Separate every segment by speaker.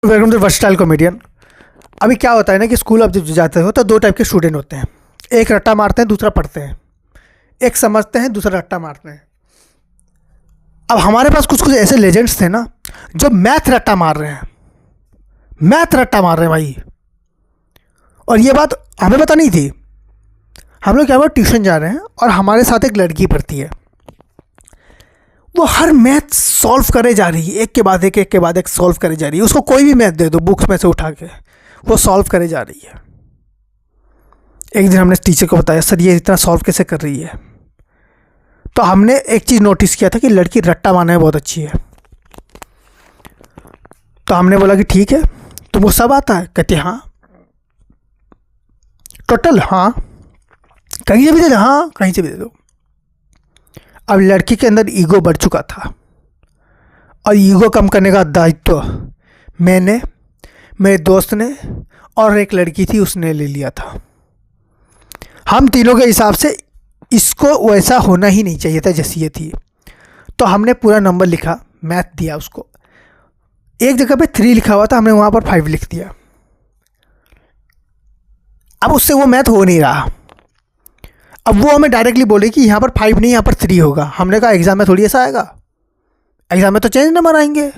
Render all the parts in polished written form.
Speaker 1: Welcome to versatile comedian. अभी क्या होता है ना कि स्कूल आप जब जाते हो तो दो टाइप के स्टूडेंट होते हैं। एक रट्टा मारते हैं, दूसरा पढ़ते हैं। एक समझते हैं, दूसरा रट्टा मारते हैं। अब हमारे पास कुछ कुछ ऐसे लेजेंड्स थे ना जो मैथ रट्टा मार रहे हैं, मैथ रट्टा मार रहे हैं भाई। और ये बात हमें पता नहीं थी। हम लोग क्या हुआ, ट्यूशन जा रहे हैं और हमारे साथ एक लड़की पढ़ती है। वो हर मैथ सॉल्व करे जा रही है, एक के बाद एक सॉल्व करे जा रही है। उसको कोई भी मैथ दे दो बुक्स में से उठा के, वो सॉल्व करे जा रही है। एक दिन हमने टीचर को बताया, सर ये इतना सॉल्व कैसे कर रही है। तो हमने एक चीज़ नोटिस किया था कि लड़की रट्टा मारने में बहुत अच्छी है। तो हमने बोला कि ठीक है, तुमको सब आता है? कहते हाँ। टोटल? हाँ। कहीं से भी दे दो? हाँ, कहीं से भी दे दो। अब लड़की के अंदर ईगो बढ़ चुका था और ईगो कम करने का दायित्व मैंने, मेरे दोस्त ने और एक लड़की थी उसने ले लिया था। हम तीनों के हिसाब से इसको वैसा होना ही नहीं चाहिए था जैसी ये थी। तो हमने पूरा नंबर लिखा, मैथ दिया उसको। एक जगह पे 3 लिखा हुआ था, हमने वहाँ पर 5 लिख दिया। अब उससे वो मैथ हो नहीं रहा। अब वो हमें डायरेक्टली बोले कि यहाँ पर 5 नहीं, यहाँ पर 3 होगा। हमने कहा एग्ज़ाम में थोड़ी ऐसा आएगा, एग्ज़ाम में तो चेंज नंबर आएंगे।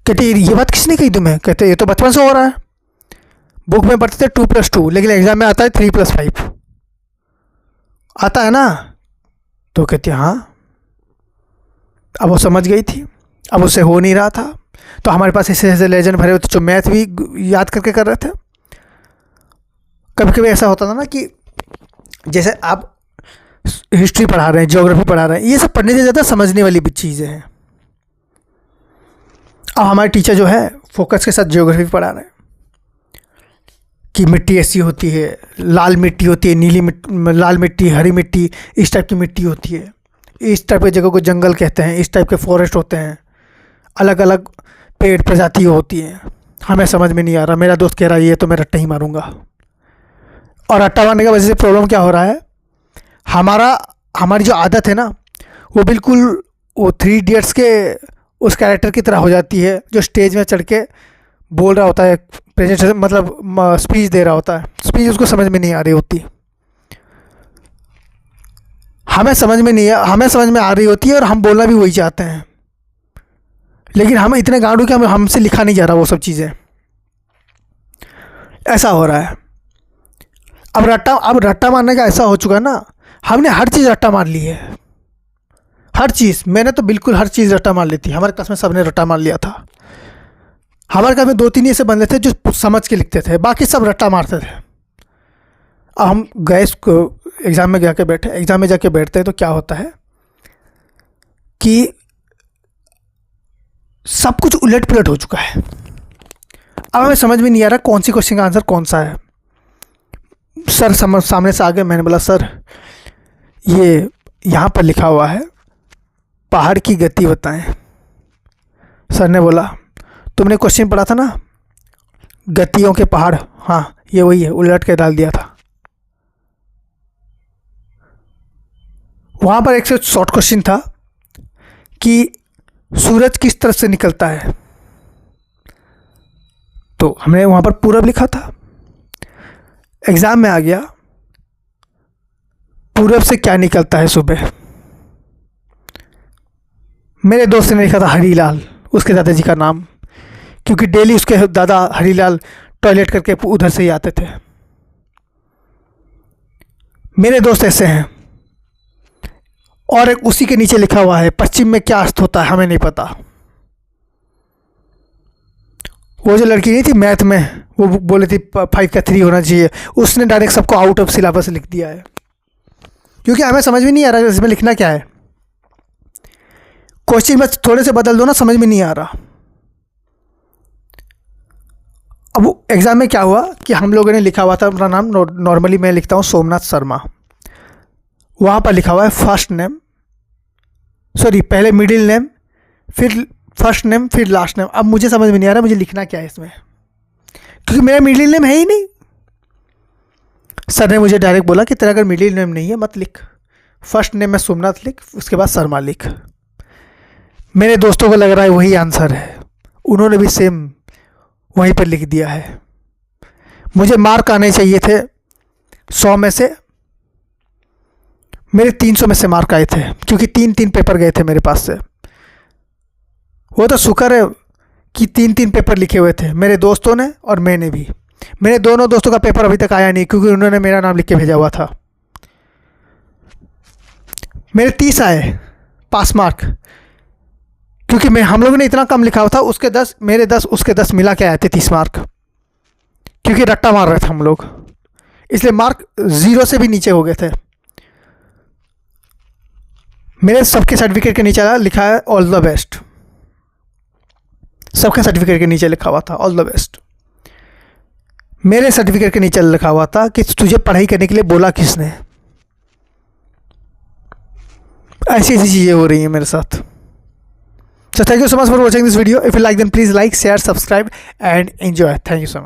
Speaker 1: कहते ये बात किसने कही तुम्हें? कहते ये तो बचपन से हो रहा है, बुक में पढ़ते थे 2 + 2, लेकिन एग्ज़ाम में आता है 3 + 5 आता है ना। तो कहते हाँ। अब वो समझ गई थी, अब उससे हो नहीं रहा था। तो हमारे पास ऐसे ऐसे लेजेंड भरे होते जो मैथ भी याद करके कर रहे थे। कभी कभी ऐसा होता था ना कि जैसे आप हिस्ट्री पढ़ा रहे हैं, ज्योग्राफी पढ़ा रहे हैं, ये सब पढ़ने से ज़्यादा समझने वाली भी चीज़ें हैं। अब हमारे टीचर जो है फोकस के साथ ज्योग्राफी पढ़ा रहे हैं कि मिट्टी ऐसी होती है, लाल मिट्टी होती है, नीली मिट्टी, लाल मिट्टी, हरी मिट्टी, इस टाइप की मिट्टी होती है, इस टाइप की जगह को जंगल कहते हैं, इस टाइप के फॉरेस्ट होते हैं, अलग अलग पेड़ प्रजाति होती हैं। हमें समझ में नहीं आ रहा, मेरा दोस्त कह रहा है ये तो मैं रट्टा ही मारूंगा। और रट्टा मारने की वजह से प्रॉब्लम क्या हो रहा है, हमारी जो आदत है ना वो बिल्कुल वो 3 इडियट्स के उस कैरेक्टर की तरह हो जाती है जो स्टेज में चढ़ के बोल रहा होता है, प्रेजेंटेशन मतलब स्पीच दे रहा होता है। स्पीच उसको समझ में नहीं आ रही होती, हमें समझ में आ रही होती है और हम बोलना भी वही चाहते हैं, लेकिन हम इतने गांडू कि हमसे लिखा नहीं जा रहा वो सब चीज़ें। ऐसा हो रहा है। अब रट्टा मारने का ऐसा हो चुका है ना, हमने हर चीज़ रट्टा मार ली है। हर चीज़, मैंने तो बिल्कुल हर चीज़ रट्टा मार ली थी। हमारे क्लास में सबने रट्टा मार लिया था। हमारे क्लास में 2-3 ऐसे बंदे थे जो समझ के लिखते थे, बाकी सब रट्टा मारते थे। अब हम गए एग्ज़ाम में जाके बैठे। एग्ज़ाम में जाके बैठते हैं तो क्या होता है कि सब कुछ उलट पुलट हो चुका है। अब हमें समझ में नहीं आ रहा कौन सी क्वेश्चन का आंसर कौन सा है। सर सामने से आ गए, मैंने बोला सर ये यहाँ पर लिखा हुआ है पहाड़ की गति बताएं। सर ने बोला तुमने क्वेश्चन पढ़ा था ना गतियों के पहाड़, हाँ ये वही है, उलट के डाल दिया था। वहाँ पर एक से शॉर्ट क्वेश्चन था कि सूरज किस तरफ से निकलता है, तो हमने वहाँ पर पूरब लिखा था। एग्ज़ाम में आ गया पूरब से क्या निकलता है सुबह। मेरे दोस्त ने लिखा था हरीलाल, उसके दादाजी का नाम, क्योंकि डेली उसके दादा हरीलाल टॉयलेट करके उधर से ही आते थे। मेरे दोस्त ऐसे हैं। और एक उसी के नीचे लिखा हुआ है पश्चिम में क्या अस्त होता है, हमें नहीं पता। वो जो लड़की नहीं थी मैथ में, वो बोले थी 5 का 3 होना चाहिए, उसने डायरेक्ट सबको आउट ऑफ सिलेबस लिख दिया है, क्योंकि हमें समझ में नहीं आ रहा इसमें लिखना क्या है। क्वेश्चन बस थोड़े से बदल दो ना, समझ में नहीं आ रहा। अब एग्ज़ाम में क्या हुआ कि हम लोगों ने लिखा हुआ था, अपना नाम नॉर्मली मैं लिखता हूँ सोमनाथ शर्मा, वहाँ पर लिखा हुआ है फर्स्ट नेम, सॉरी पहले मिडिल नेम, फिर फर्स्ट नेम, फिर लास्ट नेम। अब मुझे समझ में नहीं आ रहा मुझे लिखना क्या है इसमें, क्योंकि मेरा मिडिल नेम है ही नहीं। सर ने मुझे डायरेक्ट बोला कि तेरा अगर मिडिल नेम नहीं है मत लिख, फर्स्ट नेम में सोमनाथ लिख, उसके बाद शर्मा लिख। मेरे दोस्तों को लग रहा है वही आंसर है, उन्होंने भी सेम वहीं पर लिख दिया है। मुझे मार्क आने चाहिए थे 100 में से, मेरे 300 में से मार्क आए थे, क्योंकि 3-3 पेपर गए थे मेरे पास से। वो तो शुक्र है कि 3-3 पेपर लिखे हुए थे मेरे दोस्तों ने और मैंने भी। मेरे दोनों दोस्तों का पेपर अभी तक आया नहीं, क्योंकि उन्होंने मेरा नाम लिख के भेजा हुआ था। मेरे 30 आए पास मार्क, क्योंकि हम लोगों ने इतना कम लिखा हुआ था। उसके 10 मेरे 10 उसके 10 मिला के आए थे 30 मार्क, क्योंकि रट्टा मार रहे थे हम लोग, इसलिए मार्क 0 से भी नीचे हो गए थे। मेरे सबके सर्टिफिकेट के नीचे लिखा है ऑल द बेस्ट। सबके सर्टिफिकेट के नीचे लिखा हुआ था ऑल द बेस्ट। मेरे सर्टिफिकेट के नीचे लिखा हुआ था कि तुझे पढ़ाई करने के लिए बोला किसने। ऐसी ऐसी चीज़ें हो रही हैं मेरे साथ। So thank you so much for watching this video. If you like, then please like, share, subscribe and enjoy. Thank you so much.